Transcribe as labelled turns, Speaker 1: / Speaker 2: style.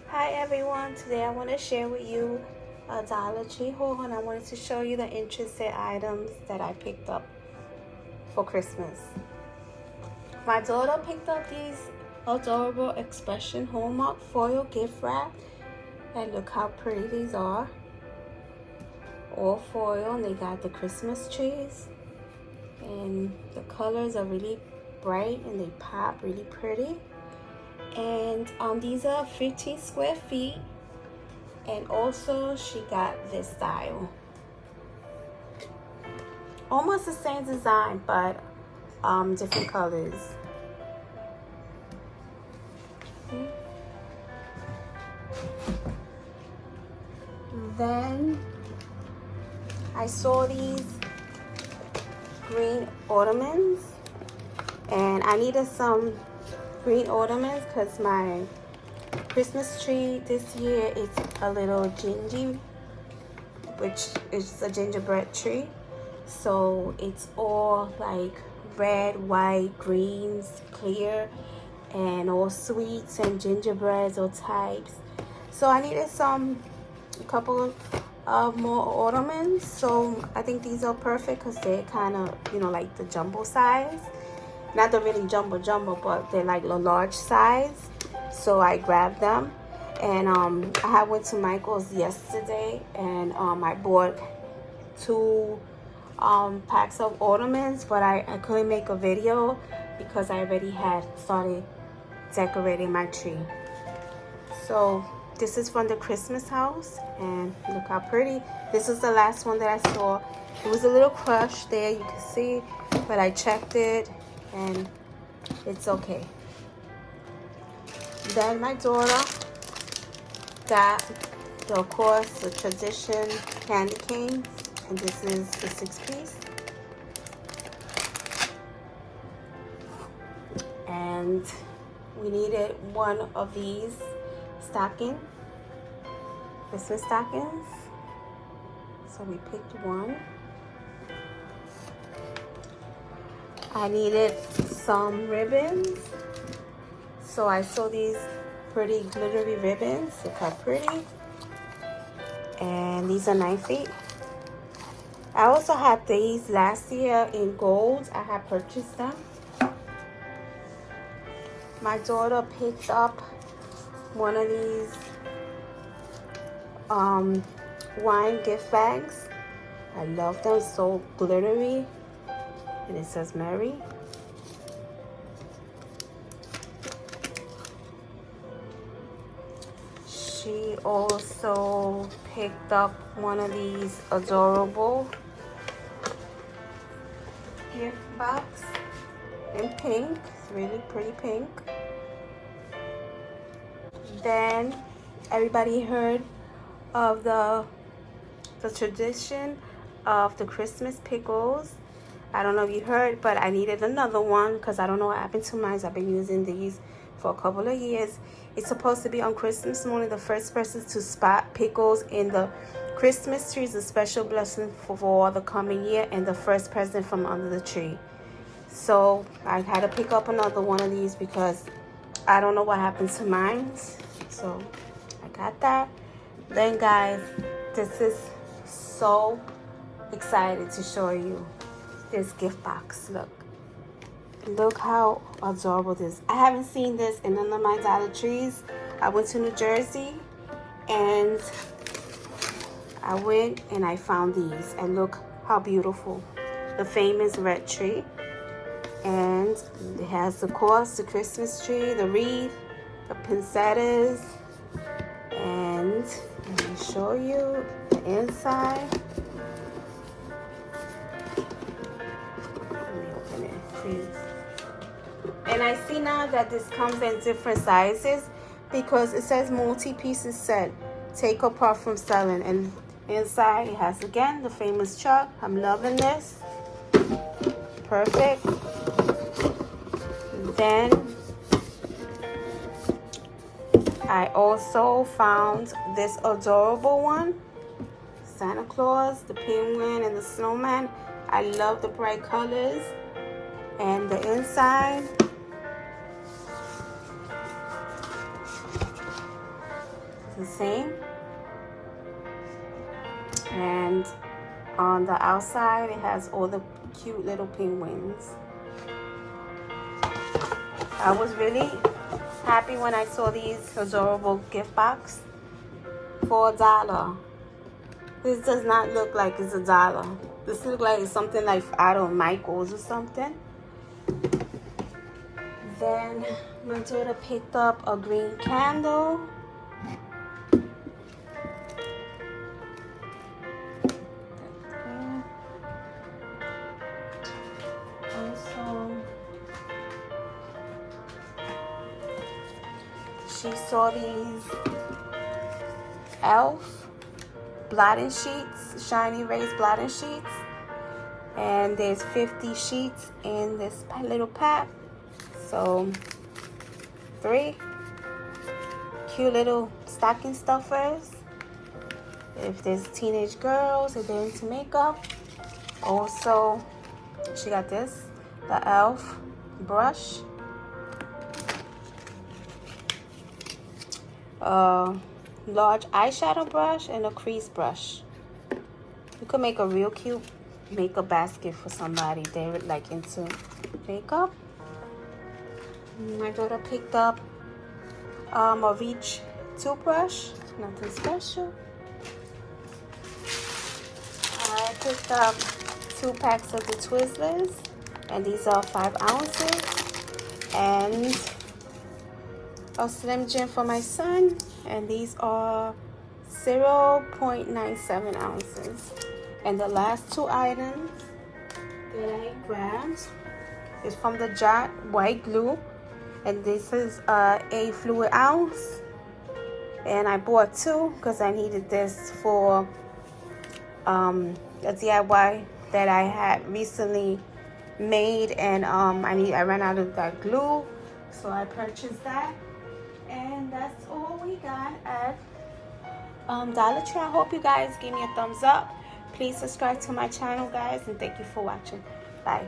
Speaker 1: Hi everyone, today I want to share with you a Dollar Tree haul, and I wanted to show you the interesting items that I picked up for Christmas. My daughter picked up these adorable Expression Hallmark foil gift wrap, and look how pretty these are. All foil, and they got the Christmas trees, and the colors are really bright and they pop really pretty. And these are 15 square feet. And also she got this style, almost the same design but different colors. Then I saw these green ornaments, and I needed some green ornaments because my Christmas tree this year is a little gingy, which is a gingerbread tree. So it's all like red, white, greens, clear, and all sweets and gingerbreads or types. So I needed a couple of more ornaments. So I think these are perfect because they're kind of, like the jumbo size. Not the really jumbo, but they're like the large size. So I grabbed them, and I went to Michael's yesterday, and I bought 2 packs of ornaments, but I couldn't make a video because I already had started decorating my tree. So this is from the Christmas house, and look how pretty. This is the last one that I saw. It was a little crushed there, you can see, but I checked it and it's okay. Then my daughter got of course the tradition candy canes, and this is the 6-piece. And we needed one of these Christmas stockings, so we picked one. I needed some ribbons, so I saw these pretty glittery ribbons. Look how pretty. And these are 9 feet. I also had these last year in gold. I had purchased them. My daughter picked up one of these wine gift bags. I love them, so glittery, and it says Merry. She also picked up one of these adorable gift box in pink. It's really pretty pink. Then everybody heard of the tradition of the Christmas pickles. I don't know if you heard, but I needed another one because I don't know what happened to mine. I've been using these for a couple of years. It's supposed to be on Christmas morning. The first person to spot pickles in the Christmas tree is a special blessing for the coming year, and the first present from under the tree. So I had to pick up another one of these because I don't know what happened to mine. So I got that. Then guys, this is so excited to show you this gift box. Look how adorable this is. I haven't seen this in none of my Dollar Trees. I went to New Jersey and I went and I found these, and look how beautiful. The famous red tree, and it has of course the Christmas tree, the wreath, the poinsettias, and let me show you the inside. Let me open it, please. And I see now that this comes in different sizes because it says multi-pieces set, take apart from selling. And inside it has again the famous chalk. I'm loving this. Perfect. Then I also found this adorable one, Santa Claus, the penguin, and the snowman. I love the bright colors. And the inside the same. And on the outside, it has all the cute little penguins. I was really happy when I saw these adorable gift box for $1. This does not look like it's $1. This looks like it's something like out of Michael's or something. Then my daughter picked up a green candle. Also, she saw these elf blotting sheets, shiny raised blotting sheets, and there's 50 sheets in this little pack. So 3 cute little stocking stuffers if there's teenage girls if they're into makeup. Also, she got this, the elf brush, large eyeshadow brush, and a crease brush. You could make a real cute makeup basket for somebody they're like into makeup. My daughter picked up a Reach toothbrush, nothing special. I picked up 2 packs of the Twizzlers, and these are 5 ounces, and a Slim Jim for my son, and these are 0.97 ounces. And the last 2 items that I grabbed is from the Jot white glue, and this is a fluid ounce, and I bought 2 because I needed this for a DIY that I had recently made, and I ran out of that glue, so I purchased that. And that's all we got at Dollar Tree. I hope you guys give me a thumbs up. Please subscribe to my channel, guys, and thank you for watching. Bye.